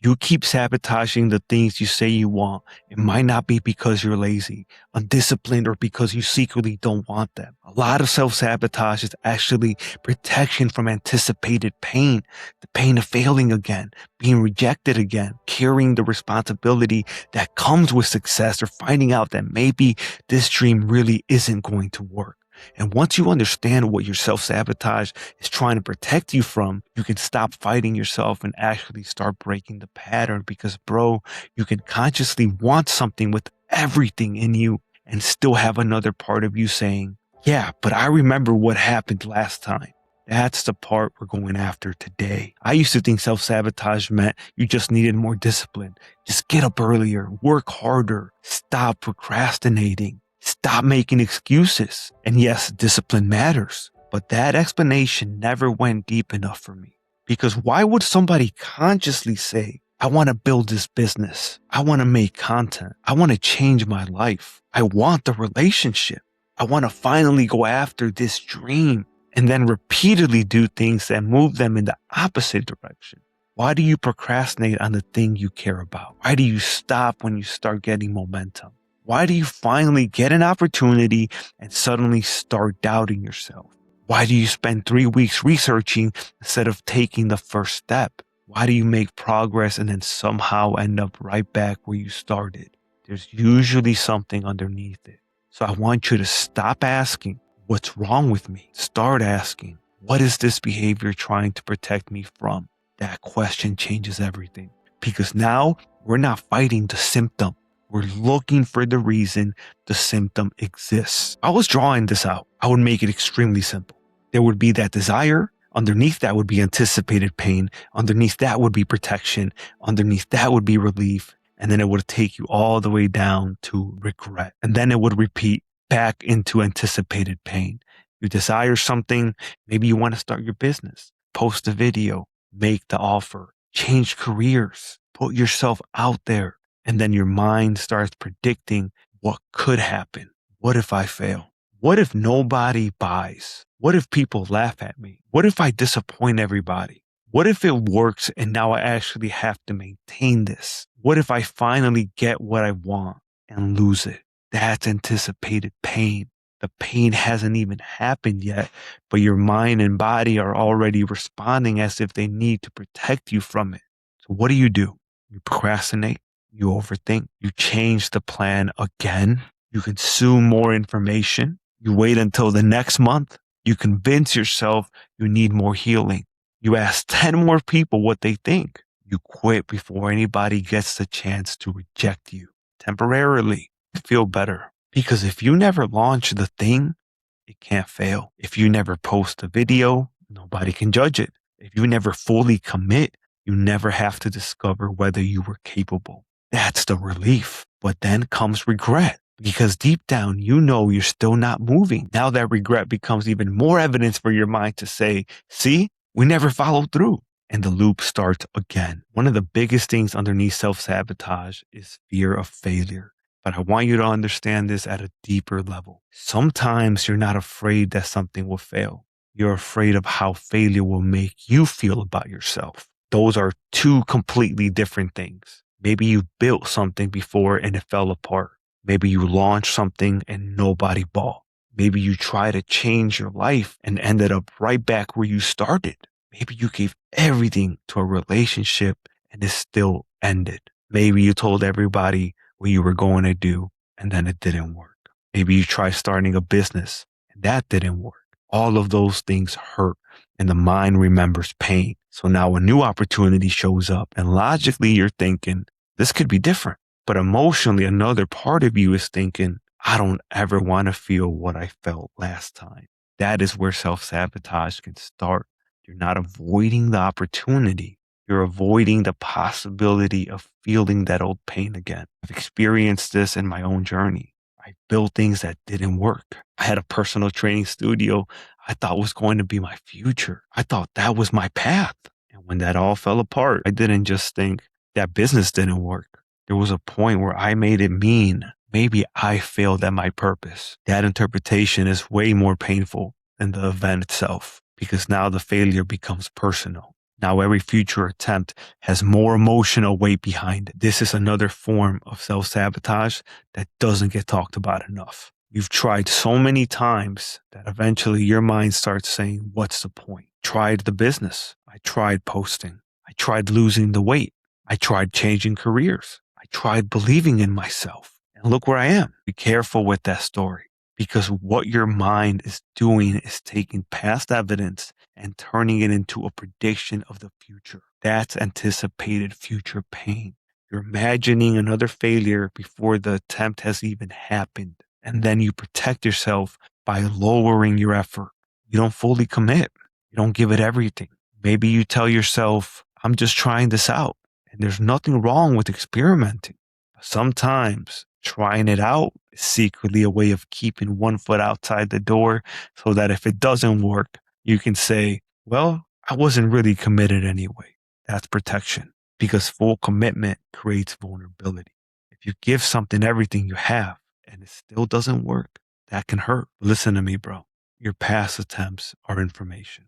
You keep sabotaging the things you say you want. It might not be because you're lazy, undisciplined, or because you secretly don't want them. A lot of self-sabotage is actually protection from anticipated pain, the pain of failing again, being rejected again, carrying the responsibility that comes with success, or finding out that maybe this dream really isn't going to work. And once you understand what your self-sabotage is trying to protect you from, you can stop fighting yourself and actually start breaking the pattern because, bro, you can consciously want something with everything in you and still have another part of you saying, yeah, but I remember what happened last time. That's the part we're going after today. I used to think self-sabotage meant you just needed more discipline. Just get up earlier, work harder, stop procrastinating, stop making excuses. And yes, discipline matters, but that explanation never went deep enough for me. Because why would somebody consciously say, I want to build this business. I want to make content. I want to change my life. I want the relationship. I want to finally go after this dream, and then repeatedly do things that move them in the opposite direction? Why do you procrastinate on the thing you care about? Why do you stop when you start getting momentum? Why do you finally get an opportunity and suddenly start doubting yourself? Why do you spend 3 weeks researching instead of taking the first step? Why do you make progress and then somehow end up right back where you started? There's usually something underneath it. So I want you to stop asking, what's wrong with me? Start asking, what is this behavior trying to protect me from? That question changes everything, because now we're not fighting the symptom. We're looking for the reason the symptom exists. I was drawing this out. I would make it extremely simple. There would be that desire. Underneath that would be anticipated pain. Underneath that would be protection. Underneath that would be relief. And then it would take you all the way down to regret. And then it would repeat back into anticipated pain. You desire something. Maybe you want to start your business, post a video, make the offer, change careers, put yourself out there. And then your mind starts predicting what could happen. What if I fail? What if nobody buys? What if people laugh at me? What if I disappoint everybody? What if it works and now I actually have to maintain this? What if I finally get what I want and lose it? That's anticipated pain. The pain hasn't even happened yet, but your mind and body are already responding as if they need to protect you from it. So what do? You procrastinate, you overthink, you change the plan again, you consume more information, you wait until the next month, you convince yourself you need more healing. You ask 10 more people what they think. You quit before anybody gets the chance to reject you temporarily. Feel better. Because if you never launch the thing, it can't fail. If you never post a video, nobody can judge it. If you never fully commit, you never have to discover whether you were capable. That's the relief. But then comes regret. Because deep down, you know you're still not moving. Now that regret becomes even more evidence for your mind to say, see, we never followed through. And the loop starts again. One of the biggest things underneath self-sabotage is fear of failure. But I want you to understand this at a deeper level. Sometimes you're not afraid that something will fail. You're afraid of how failure will make you feel about yourself. Those are two completely different things. Maybe you built something before and it fell apart. Maybe you launched something and nobody bought. Maybe you tried to change your life and ended up right back where you started. Maybe you gave everything to a relationship and it still ended. Maybe you told everybody what you were going to do and then it didn't work. Maybe you tried starting a business and that didn't work. All of those things hurt and the mind remembers pain. So now a new opportunity shows up and logically you're thinking, this could be different. But emotionally, another part of you is thinking, I don't ever want to feel what I felt last time. That is where self-sabotage can start. You're not avoiding the opportunity. You're avoiding the possibility of feeling that old pain again. I've experienced this in my own journey. I built things that didn't work. I had a personal training studio I thought was going to be my future. I thought that was my path. And when that all fell apart, I didn't just think that business didn't work. There was a point where I made it mean maybe I failed at my purpose. That interpretation is way more painful than the event itself, because now the failure becomes personal. Now every future attempt has more emotional weight behind it. This is another form of self-sabotage that doesn't get talked about enough. You've tried so many times that eventually your mind starts saying, what's the point? Tried the business. I tried posting. I tried losing the weight. I tried changing careers. I tried believing in myself. And look where I am. Be careful with that story, because what your mind is doing is taking past evidence and turning it into a prediction of the future. That's anticipated future pain. You're imagining another failure before the attempt has even happened. And then you protect yourself by lowering your effort. You don't fully commit. You don't give it everything. Maybe you tell yourself, I'm just trying this out. And there's nothing wrong with experimenting. But sometimes trying it out is secretly a way of keeping one foot outside the door, so that if it doesn't work, you can say, well, I wasn't really committed anyway. That's protection, because full commitment creates vulnerability. If you give something everything you have and it still doesn't work, that can hurt. Listen to me, bro. Your past attempts are information.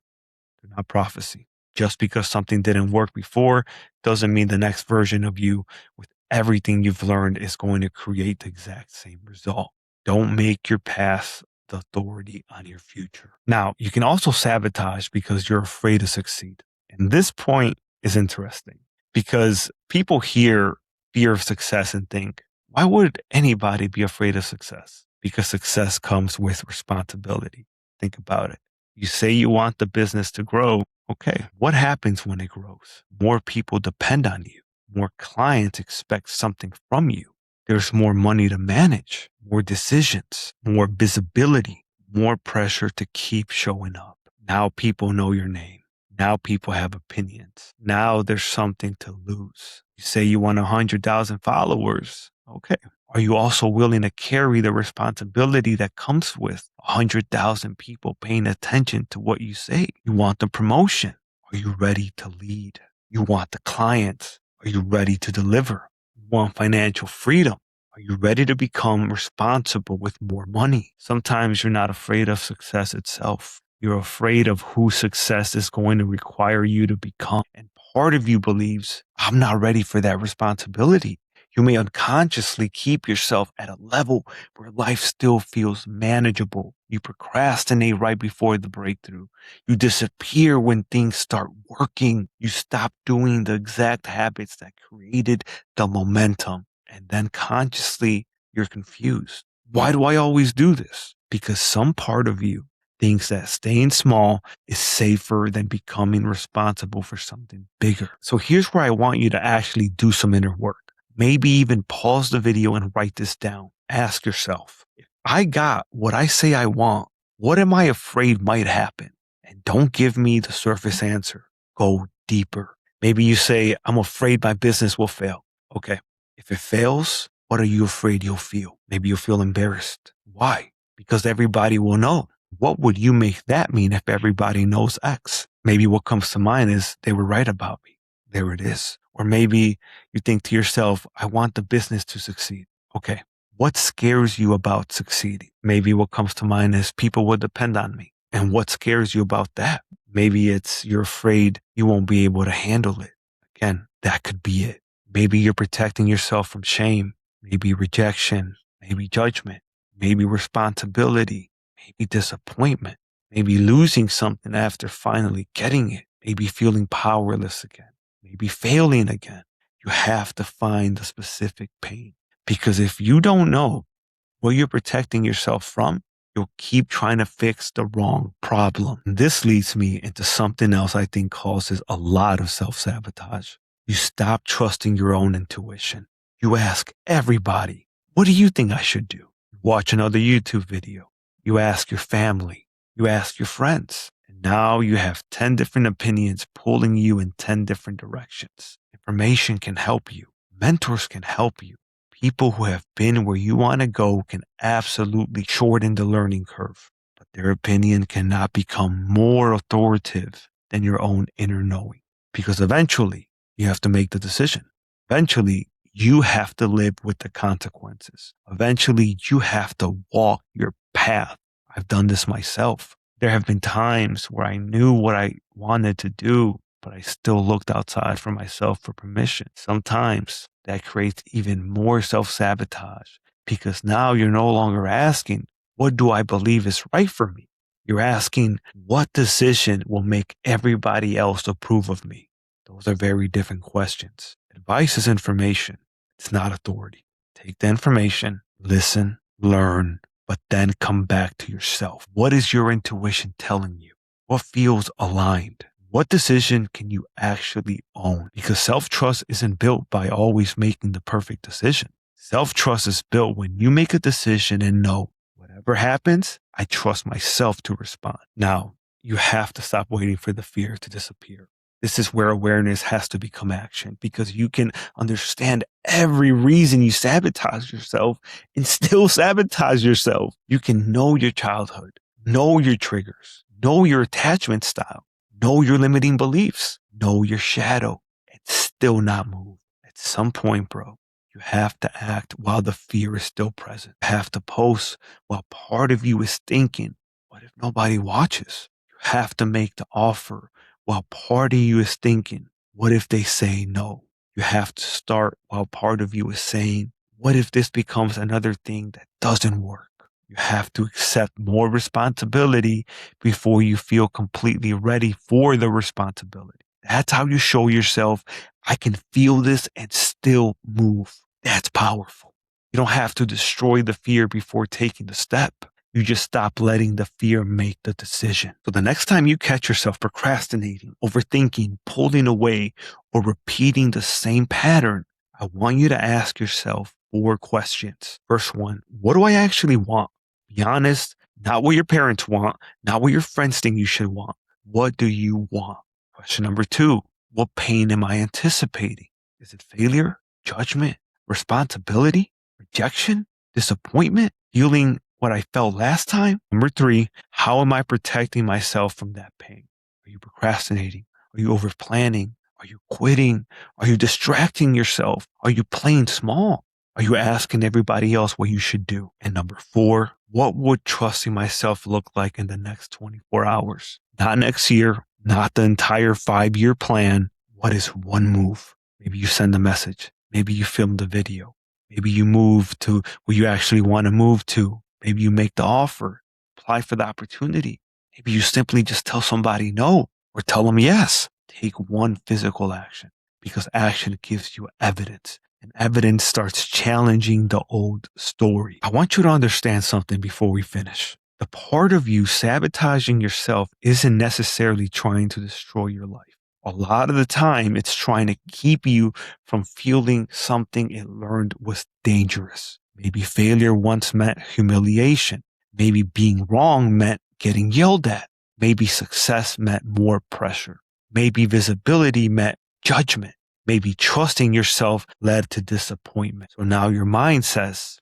They're not prophecy. Just because something didn't work before doesn't mean the next version of you with everything you've learned is going to create the exact same result. Don't make your past the authority on your future. Now, you can also sabotage because you're afraid to succeed. And this point is interesting because people hear fear of success and think, why would anybody be afraid of success? Because success comes with responsibility. Think about it. You say you want the business to grow. Okay, what happens when it grows? More people depend on you. More clients expect something from you. There's more money to manage, more decisions, more visibility, more pressure to keep showing up. Now people know your name. Now people have opinions. Now there's something to lose. You say you want 100,000 followers. Okay. Are you also willing to carry the responsibility that comes with 100,000 people paying attention to what you say? You want the promotion. Are you ready to lead? You want the clients. Are you ready to deliver? You want financial freedom. Are you ready to become responsible with more money? Sometimes you're not afraid of success itself. You're afraid of who success is going to require you to become. And part of you believes, I'm not ready for that responsibility. You may unconsciously keep yourself at a level where life still feels manageable. You procrastinate right before the breakthrough. You disappear when things start working. You stop doing the exact habits that created the momentum. And then consciously, you're confused. Why do I always do this? Because some part of you thinks that staying small is safer than becoming responsible for something bigger. So here's where I want you to actually do some inner work. Maybe even pause the video and write this down. Ask yourself, if I got what I say I want, what am I afraid might happen? And don't give me the surface answer. Go deeper. Maybe you say, I'm afraid my business will fail. Okay. If it fails, what are you afraid you'll feel? Maybe you'll feel embarrassed. Why? Because everybody will know. What would you make that mean if everybody knows X? Maybe what comes to mind is they were right about me. There it is. Or maybe you think to yourself, I want the business to succeed. Okay. What scares you about succeeding? Maybe what comes to mind is people will depend on me. And what scares you about that? Maybe it's you're afraid you won't be able to handle it. Again, that could be it. Maybe you're protecting yourself from shame, maybe rejection, maybe judgment, maybe responsibility, maybe disappointment, maybe losing something after finally getting it, maybe feeling powerless again, maybe failing again. You have to find the specific pain, because if you don't know what you're protecting yourself from, you'll keep trying to fix the wrong problem. And this leads me into something else I think causes a lot of self-sabotage. You stop trusting your own intuition. You ask everybody, what do you think I should do? You watch another YouTube video. You ask your family. You ask your friends. And now you have 10 different opinions pulling you in 10 different directions. Information can help you. Mentors can help you. People who have been where you want to go can absolutely shorten the learning curve, but their opinion cannot become more authoritative than your own inner knowing, because eventually you have to make the decision. Eventually, you have to live with the consequences. Eventually, you have to walk your path. I've done this myself. There have been times where I knew what I wanted to do, but I still looked outside for myself for permission. Sometimes that creates even more self sabotage because now you're no longer asking, what do I believe is right for me? You're asking, what decision will make everybody else approve of me? Those are very different questions. Advice is information, it's not authority. Take the information, listen, learn, but then come back to yourself. What is your intuition telling you? What feels aligned? What decision can you actually own? Because self trust isn't built by always making the perfect decision. Self trust is built when you make a decision and know whatever happens, I trust myself to respond. Now, you have to stop waiting for the fear to disappear. This is where awareness has to become action because you can understand every reason you sabotage yourself and still sabotage yourself. You can know your childhood, know your triggers, know your attachment style, know your limiting beliefs, know your shadow, and still not move. At some point, bro, you have to act while the fear is still present. You have to post while part of you is thinking, what if nobody watches? You have to make the offer while part of you is thinking, what if they say no? You have to start while part of you is saying, what if this becomes another thing that doesn't work? You have to accept more responsibility before you feel completely ready for the responsibility. That's how you show yourself, I can feel this and still move. That's powerful. You don't have to destroy the fear before taking the step. You just stop letting the fear make the decision. So the next time you catch yourself procrastinating, overthinking, pulling away, or repeating the same pattern, I want you to ask yourself 4 questions. First one, what do I actually want? Be honest, not what your parents want, not what your friends think you should want. What do you want? Question number 2, what pain am I anticipating? Is it failure, judgment, responsibility, rejection, disappointment, feeling what I felt last time? Number 3, how am I protecting myself from that pain? Are you procrastinating? Are you over planning? Are you quitting? Are you distracting yourself? Are you playing small? Are you asking everybody else what you should do? And number 4, what would trusting myself look like in the next 24 hours? Not next year, not the entire 5-year plan. What is one move? Maybe you send a message. Maybe you film the video. Maybe you move to where you actually want to move to. Maybe you make the offer, apply for the opportunity. Maybe you simply just tell somebody no or tell them yes. Take one physical action because action gives you evidence and evidence starts challenging the old story. I want you to understand something before we finish. The part of you sabotaging yourself isn't necessarily trying to destroy your life. A lot of the time, it's trying to keep you from feeling something it learned was dangerous. Maybe failure once meant humiliation. Maybe being wrong meant getting yelled at. Maybe success meant more pressure. Maybe visibility meant judgment. Maybe trusting yourself led to disappointment. So now your mind says,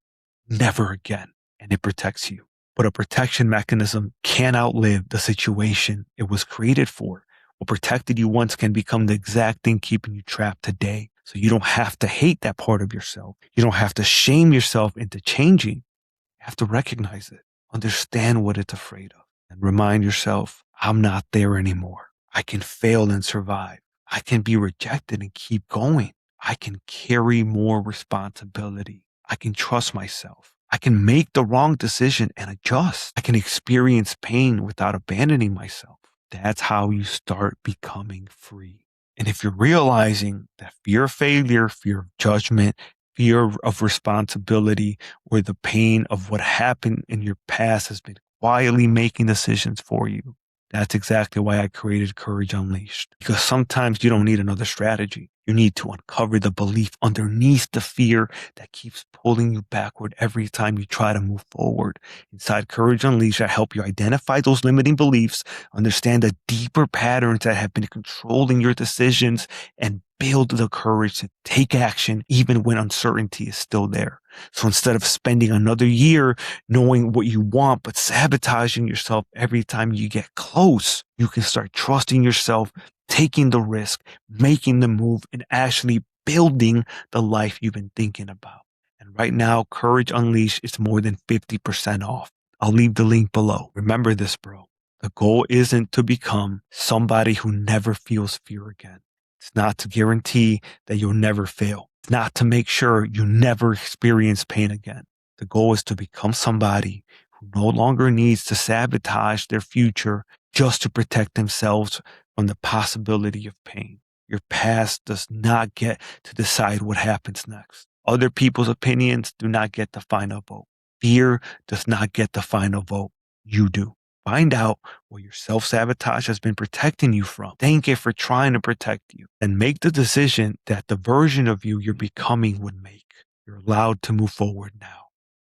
never again, and it protects you. But a protection mechanism can't outlive the situation it was created for. What protected you once can become the exact thing keeping you trapped today. So you don't have to hate that part of yourself. You don't have to shame yourself into changing. You have to recognize it, understand what it's afraid of, and remind yourself, I'm not there anymore. I can fail and survive. I can be rejected and keep going. I can carry more responsibility. I can trust myself. I can make the wrong decision and adjust. I can experience pain without abandoning myself. That's how you start becoming free. And if you're realizing that fear of failure, fear of judgment, fear of responsibility, or the pain of what happened in your past has been quietly making decisions for you, that's exactly why I created Courage Unleashed. Because sometimes you don't need another strategy. You need to uncover the belief underneath the fear that keeps pulling you backward every time you try to move forward. Inside Courage Unleashed, I help you identify those limiting beliefs, understand the deeper patterns that have been controlling your decisions, and build the courage to take action even when uncertainty is still there. So instead of spending another year knowing what you want, but sabotaging yourself every time you get close, you can start trusting yourself, taking the risk, making the move, and actually building the life you've been thinking about. And right now, Courage Unleashed is more than 50% off. I'll leave the link below. Remember this, bro. The goal isn't to become somebody who never feels fear again. It's not to guarantee that you'll never fail. It's not to make sure you never experience pain again. The goal is to become somebody who no longer needs to sabotage their future just to protect themselves from the possibility of pain. Your past does not get to decide what happens next. Other people's opinions do not get the final vote. Fear does not get the final vote. You do. Find out what your self sabotage has been protecting you from. Thank it for trying to protect you. And make the decision that the version of you you're becoming would make. You're allowed to move forward now.